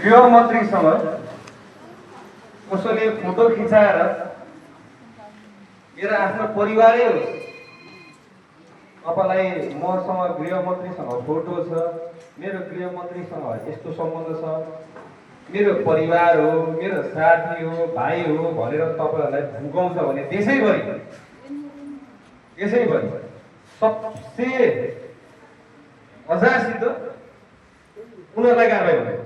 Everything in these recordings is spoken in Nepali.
गृहमन्त्रीसँग कसैले फोटो खिचाएर मेरो आफ्नो परिवारै हो, तपाईँलाई मसँग गृहमन्त्रीसँग फोटो छ, मेरो गृहमन्त्रीसँग यस्तो सम्बन्ध छ, मेरो परिवार हो, मेरो साथी हो, भाइ हो भनेर तपाईँहरूलाई भुकाउँछ भने देशैभरि सबसे अझासित उनीहरूलाई कारबाही हुँदैन।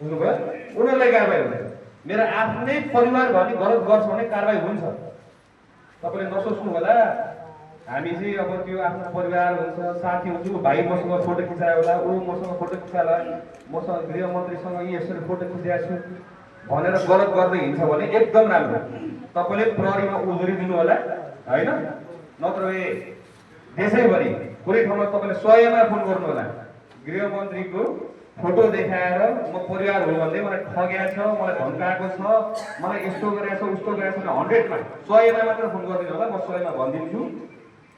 बुझ्नुभयो? उनीहरूलाई कारबाही हुँदैन। मेरो आफ्नै परिवार भने गलत गर्छ भने कारबाही हुन्छ। तपाईँले नसोच्नु होला हामी चाहिँ अब त्यो आफ्नो परिवार हुन्छ, साथी हुन्छ, भाइ मसँग फोटो खिचायो होला, ऊ मसँग फोटो खिचायो होला, मसँग गृहमन्त्रीसँग यसरी फोटो खिचाएको छु भनेर गलत गर्दै हिँड्छ भने एकदम राम्रो। तपाईँले प्रहरीमा उजुरी दिनु होला, होइन? नत्र देशैभरि कुनै ठाउँमा तपाईँले 100मा फोन गर्नु होला, गृहमन्त्रीको फोटो देखाएर म परिवार हो भन्दै मलाई ठगेको छ, मलाई धम्काएको छ, मलाई यस्तो गरेको छ, उस्तो गरेको छ, 100मा 100मा मात्र फोन गरिदिनु होला। म 100मा भनिदिन्छु।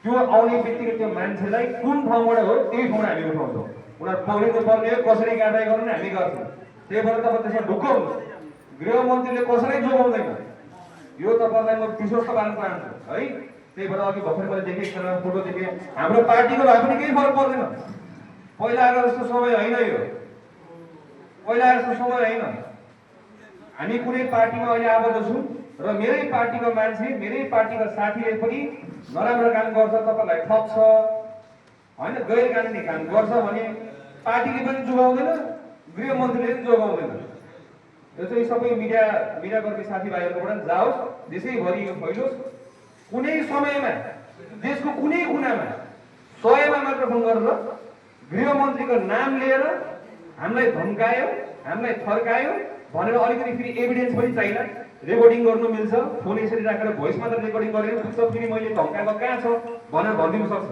त्यो आउने बित्तिकै त्यो मान्छेलाई कुन ठाउँबाट हो त्यही ठाउँमा हामी उठाउँछौँ। उनीहरू पौडिनु पर्ने हो, कसरी कारबाही गर्नु हामी गर्छौँ। त्यही भएर तपाईँ त्यसमा ढुक्क हुनुहोस्। गृहमन्त्रीले कसैलाई जोगाउँदैन। यो तपाईँलाई म विश्वस्त पार्न चाहन्छु है। त्यही भएर अघि भर्खर मैले देखेँ, एकजना फोटो देखेँ, हाम्रो पार्टीको भए पनि केही फरक पर्दैन। पहिलाको जस्तो समय होइन यो, पहिला जस्तो समय होइन। हामी कुनै पार्टीमा अहिले आबद्ध छौँ र मेरै पार्टीको मान्छे, मेरै पार्टीको साथीले पनि नराम्रो काम गर्छ, तपाईँलाई ठग्छ, होइन, गैर कानुनी काम गर्छ भने पार्टीले पनि जोगाउँदैन, गृहमन्त्रीले पनि जोगाउँदैन। यो चाहिँ सबै मिडियाकर्मी साथीभाइहरूबाट जाओस्, देशैभरि यो फैलोस्। कुनै समयमा देशको कुनै कुनामा 100मा मात्र फोन गरेर गृहमन्त्रीको नाम लिएर हामीलाई धम्कायो, हामीलाई थर्कायो भनेर अलिकति फेरि एभिडेन्स पनि चाहिन्छ। रेकर्डिङ गर्नु मिल्छ, फोन यसरी राखेर भोइस मात्र रेकर्डिङ गरेर पुग्छ, फेरि मैले धम्काएको कहाँ छ भनेर भनिदिनु सक्छ,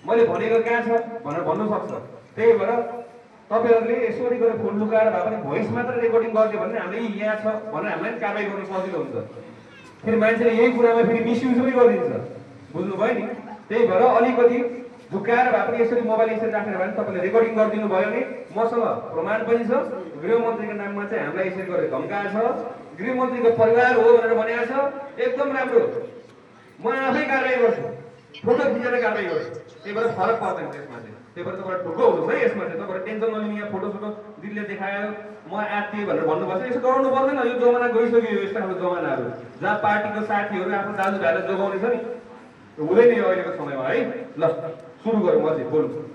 मैले भनेको कहाँ छ भनेर भन्नु सक्छ। त्यही भएर तपाईँहरूले यसरी गरेर फोन लुकाएर भए पनि भोइस मात्र रेकर्डिङ गरिदियो भने हामीले यहाँ छ भनेर हामीलाई पनि कारबाही गर्नु सजिलो हुन्छ। फेरि मान्छेले यही कुरामा फेरि मिसयुज पनि गरिदिन्छ। बुझ्नुभयो नि? त्यही भएर अलिकति झुक्काएर भए पनि यसरी मोबाइल यसरी राखेर भए पनि तपाईँले रेकर्डिङ गरिदिनु भयो भने मसँग प्रमाण पनि छ। गृहमन्त्रीको नाममा चाहिँ हामीलाई यसरी गरेर धम्काएको छ, गृहमन्त्रीको परिवार हो भनेर भनेको छ, एकदम राम्रो। म आफै कारबाही गर्छु, फोटो खिचेर कारबाही गर्छु। त्यही भएर फरक पर्दैन त्यसमा चाहिँ। त्यही भएर तपाईँ ढुक्क हुनुहोस् है। यसमा चाहिँ तपाईँहरू टेन्सन नलिनु। यहाँ फोटो दिदीले देखायो, म आत्तिएँ भनेर भन्नुपर्छ, यसो गराउनु पर्दैन। यो जमाना गइसक्यो, यस्तो खालको जमानाहरू जहाँ पार्टीको साथीहरू आफ्नो दाजुभाइलाई जोगाउने छ नि, हुँदैन यो अहिलेको समयमा है। ल सुरु गरौँ, अझै बोलौँ।